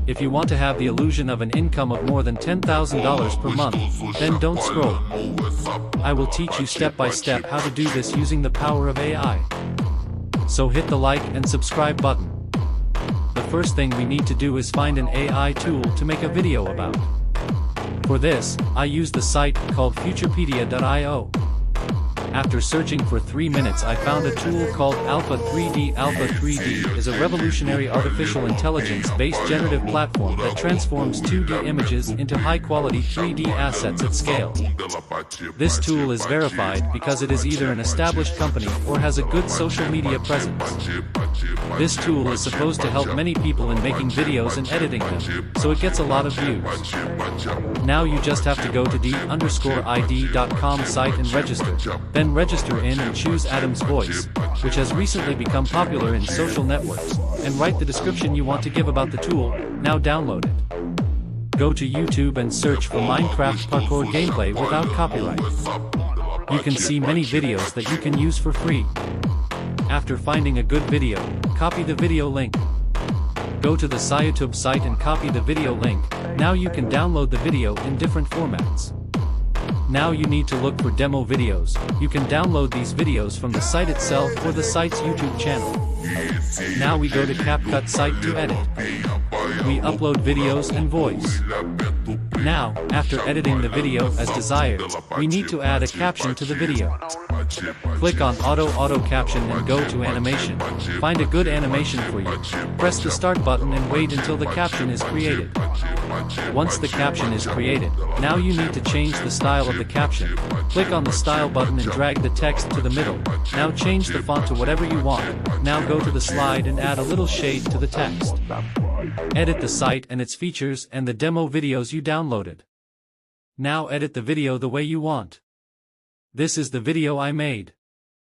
If you want to have the illusion of an income of more than $10,000 per month, then don't scroll. I will teach you step by step how to do this using the power of AI. So hit the like and subscribe button. The first thing we need to do is find an AI tool to make a video about. For this, I use the site called futurepedia.io. After searching for 3 minutes, I found a tool called Alpha 3D. Alpha 3D is a revolutionary artificial intelligence-based generative platform that transforms 2D images into high-quality 3D assets at scale. This tool is verified because it is either an established company or has a good social media presence. This tool is supposed to help many people in making videos and editing them, so it gets a lot of views. Now you just have to go to the_id.com site and register. Then register in and choose Adam's Voice, which has recently become popular in social networks, and write the description you want to give about the tool. Now download it. Go to YouTube and search for Minecraft parkour gameplay without copyright. You can see many videos that you can use for free. After finding a good video, copy the video link. Go to the YouTube site and copy the video link. Now you can download the video in different formats. Now you need to look for demo videos. You can download these videos from the site itself or the site's YouTube channel. Now we go to CapCut site to edit. We upload videos and voice. Now, after editing the video as desired, we need to add a caption to the video. Click on Auto Caption and go to Animation. Find a good animation for you. Press the Start button and wait until the caption is created. Once the caption is created, now you need to change the style of the caption. Click on the Style button and drag the text to the middle. Now change the font to whatever you want. Now go to the slide and add a little shade to the text. Edit the site and its features and the demo videos you downloaded. Now edit the video the way you want. This is the video I made.